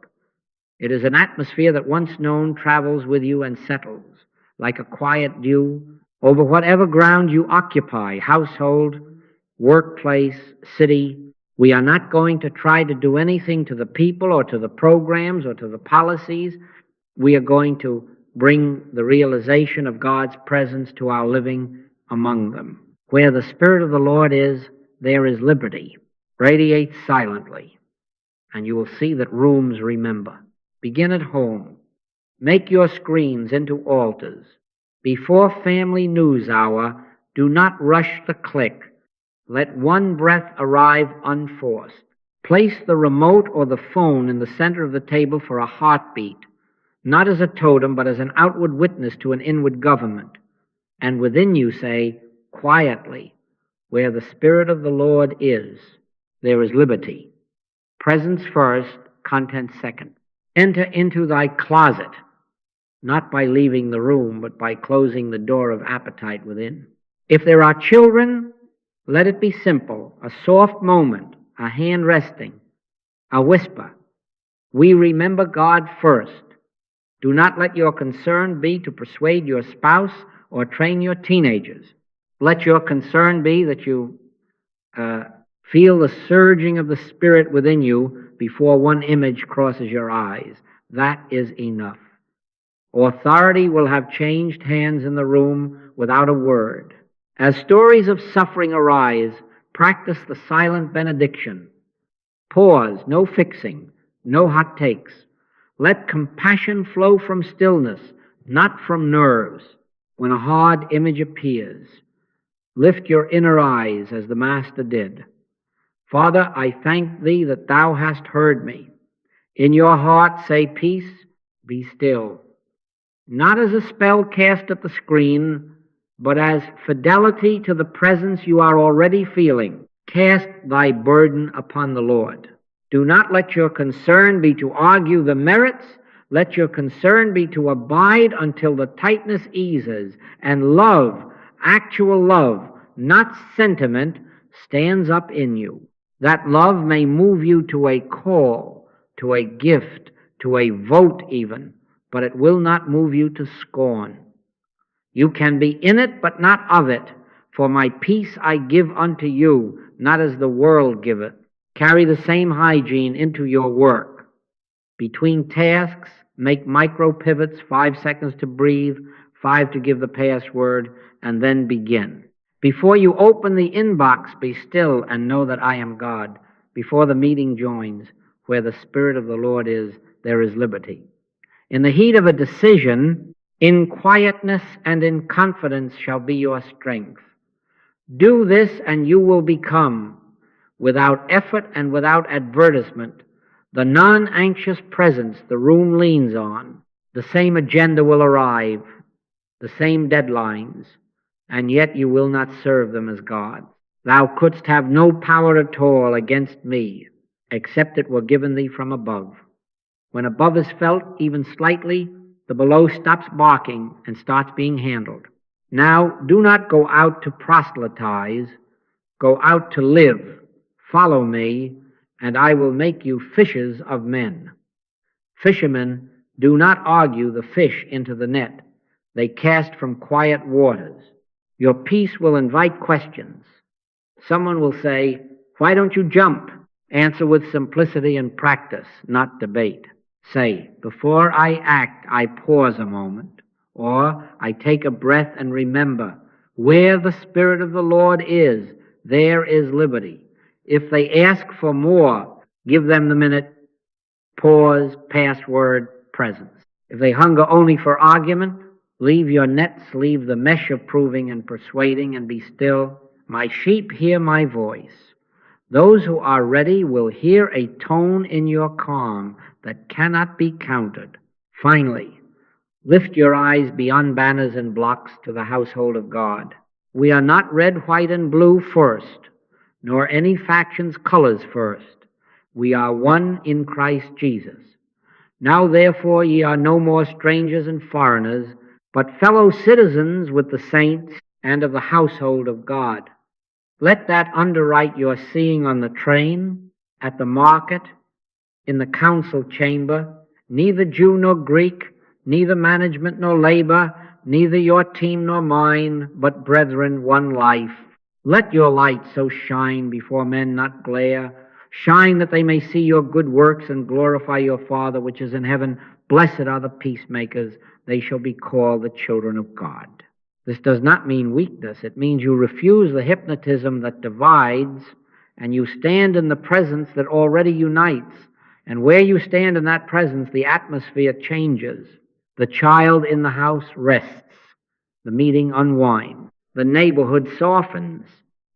It is an atmosphere that once known travels with you and settles, like a quiet dew, over whatever ground you occupy, household, workplace, city, We are not going to try to do anything to the people or to the programs or to the policies. We are going to bring the realization of God's presence to our living among them. Where the Spirit of the Lord is, there is liberty. Radiate silently, and you will see that rooms remember. Begin at home. Make your screens into altars. Before family news hour, do not rush the click. Let one breath arrive unforced. Place the remote or the phone in the center of the table for a heartbeat, not as a totem, but as an outward witness to an inward government. And within you say, quietly, where the Spirit of the Lord is, there is liberty. Presence first, content second. Enter into thy closet, not by leaving the room, but by closing the door of appetite within. If there are children, let it be simple, a soft moment, a hand resting, a whisper. We remember God first. Do not let your concern be to persuade your spouse or train your teenagers. Let your concern be that you feel the surging of the Spirit within you before one image crosses your eyes. That is enough. Authority will have changed hands in the room without a word. As stories of suffering arise, practice the silent benediction. Pause, no fixing, no hot takes. Let compassion flow from stillness, not from nerves. When a hard image appears, lift your inner eyes as the Master did. Father, I thank thee that thou hast heard me. In your heart say, peace, be still. Not as a spell cast at the screen, but as fidelity to the presence you are already feeling. Cast thy burden upon the Lord. Do not let your concern be to argue the merits. Let your concern be to abide until the tightness eases, and love, actual love, not sentiment, stands up in you. That love may move you to a call, to a gift, to a vote even, but it will not move you to scorn. You can be in it, but not of it. For my peace I give unto you, not as the world giveth. Carry the same hygiene into your work. Between tasks, make micro pivots, 5 seconds to breathe, 5 to give the password, and then begin. Before you open the inbox, be still and know that I am God. Before the meeting joins, where the Spirit of the Lord is, there is liberty. In the heat of a decision, in quietness and in confidence shall be your strength. Do this and you will become, without effort and without advertisement, the non-anxious presence the room leans on. The same agenda will arrive, the same deadlines, and yet you will not serve them as God. Thou couldst have no power at all against me, except it were given thee from above. When above is felt, even slightly, the below stops barking and starts being handled. Now, do not go out to proselytize, go out to live. Follow me, and I will make you fishers of men. Fishermen do not argue the fish into the net. They cast from quiet waters. Your peace will invite questions. Someone will say, why don't you jump? Answer with simplicity and practice, not debate. Say, before I act, I pause a moment, or I take a breath and remember, where the Spirit of the Lord is, there is liberty. If they ask for more, give them the minute, pause, password, presence. If they hunger only for argument, leave your nets, leave the mesh of proving and persuading, and be still. My sheep hear my voice. Those who are ready will hear a tone in your calm that cannot be counted. Finally, lift your eyes beyond banners and blocks to the household of God. We are not red, white, and blue first, nor any faction's colors first. We are one in Christ Jesus. Now therefore ye are no more strangers and foreigners, but fellow citizens with the saints and of the household of God. Let that underwrite your seeing on the train, at the market, in the council chamber, neither Jew nor Greek, neither management nor labor, neither your team nor mine, but brethren, one life. Let your light so shine before men, not glare, Shine that they may see your good works and glorify your Father which is in heaven. Blessed are the peacemakers. They shall be called the children of God. This does not mean weakness. It means you refuse the hypnotism that divides, and you stand in the presence that already unites. And where you stand in that presence, the atmosphere changes. The child in the house rests. The meeting unwinds. The neighborhood softens.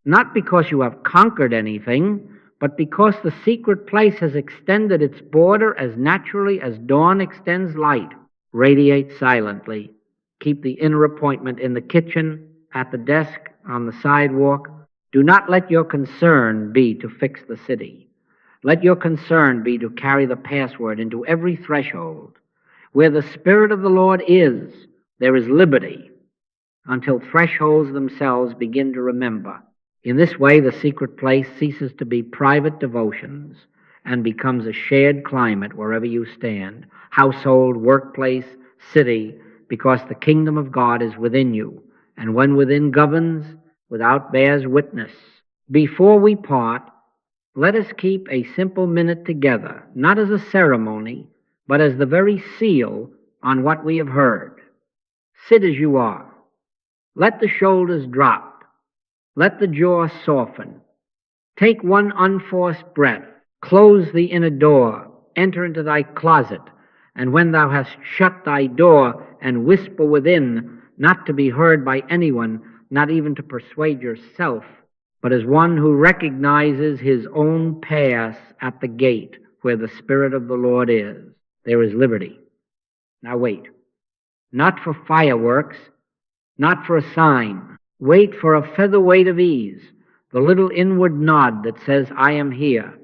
Not because you have conquered anything, but because the secret place has extended its border as naturally as dawn extends light. Radiate silently. Keep the inner appointment in the kitchen, at the desk, on the sidewalk. Do not let your concern be to fix the city. Let your concern be to carry the password into every threshold. Where the Spirit of the Lord is, there is liberty, until thresholds themselves begin to remember. In this way, the secret place ceases to be private devotions and becomes a shared climate wherever you stand, household, workplace, city, because the kingdom of God is within you, and when within governs, without bears witness. Before we part, let us keep a simple minute together, not as a ceremony, but as the very seal on what we have heard. Sit as you are. Let the shoulders drop. Let the jaw soften. Take one unforced breath. Close the inner door. Enter into thy closet. And when thou hast shut thy door, and whisper within, not to be heard by anyone, not even to persuade yourself, but as one who recognizes his own pass at the gate where the Spirit of the Lord is, there is liberty. Now wait. Not for fireworks, not for a sign. Wait for a featherweight of ease, the little inward nod that says, I am here.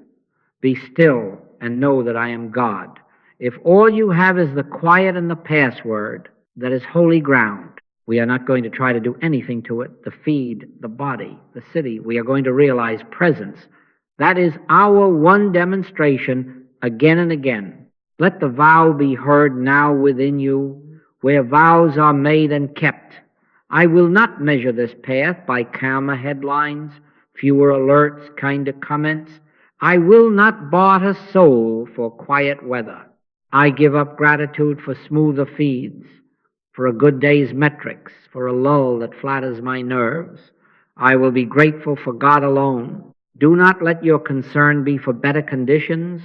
Be still and know that I am God. If all you have is the quiet and the password, that is holy ground. We are not going to try to do anything to it, the feed, the body, the city. We are going to realize presence. That is our one demonstration again and again. Let the vow be heard now within you, where vows are made and kept. I will not measure this path by calmer headlines, fewer alerts, kinder comments. I will not barter soul for quiet weather. I give up gratitude for smoother feeds, for a good day's metrics, for a lull that flatters my nerves. I will be grateful for God alone. Do not let your concern be for better conditions.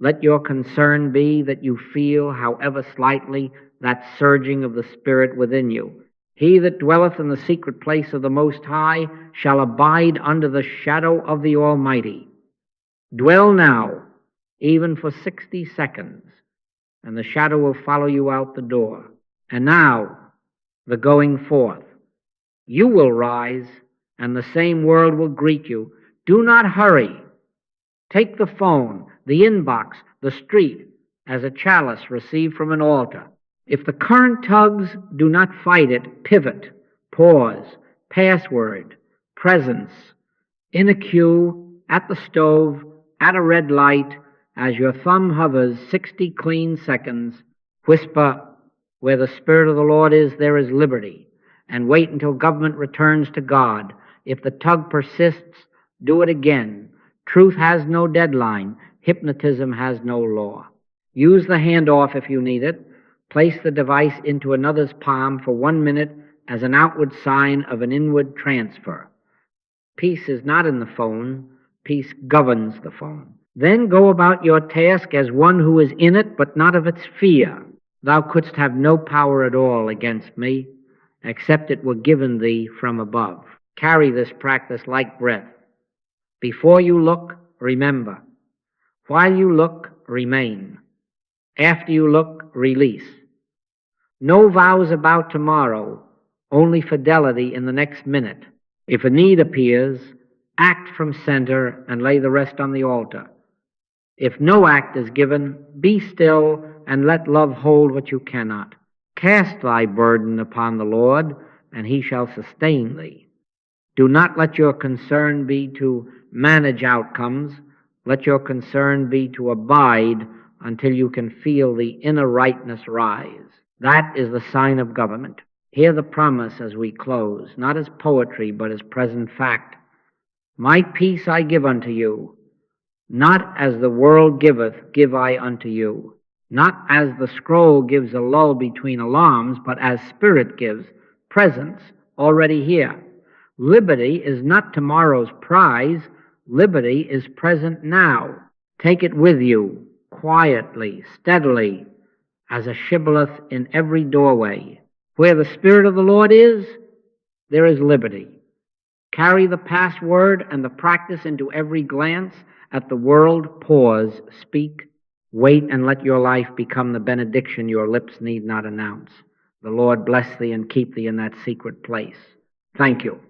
Let your concern be that you feel, however slightly, that surging of the Spirit within you. He that dwelleth in the secret place of the Most High shall abide under the shadow of the Almighty. Dwell now, even for 60 seconds, and the shadow will follow you out the door. And now, the going forth. You will rise, and the same world will greet you. Do not hurry. Take the phone, the inbox, the street, as a chalice received from an altar. If the current tugs do not fight it, pivot, pause, password, presence, in a queue, at the stove, at a red light, as your thumb hovers 60 clean seconds, whisper, where the Spirit of the Lord is, there is liberty, and wait until government returns to God. If the tug persists, do it again. Truth has no deadline. Hypnotism has no law. Use the handoff if you need it. Place the device into another's palm for 1 minute as an outward sign of an inward transfer. Peace is not in the phone. Peace governs the phone. Then go about your task as one who is in it, but not of its fear. Thou couldst have no power at all against me, except it were given thee from above. Carry this practice like breath. Before you look, remember. While you look, remain. After you look, release. No vows about tomorrow, only fidelity in the next minute. If a need appears, act from center and lay the rest on the altar. If no act is given, be still and let love hold what you cannot. Cast thy burden upon the Lord, and he shall sustain thee. Do not let your concern be to manage outcomes. Let your concern be to abide until you can feel the inner rightness rise. That is the sign of government. Hear the promise as we close, not as poetry, but as present fact. My peace I give unto you, Not as the world giveth, give I unto you. Not as the scroll gives a lull between alarms, but as Spirit gives, presence already here. Liberty is not tomorrow's prize. Liberty is present now. Take it with you, quietly, steadily, as a shibboleth in every doorway. Where the Spirit of the Lord is, there is liberty. Carry the password and the practice into every glance at the world. Pause, speak, wait, and let your life become the benediction your lips need not announce. The Lord bless thee and keep thee in that secret place. Thank you.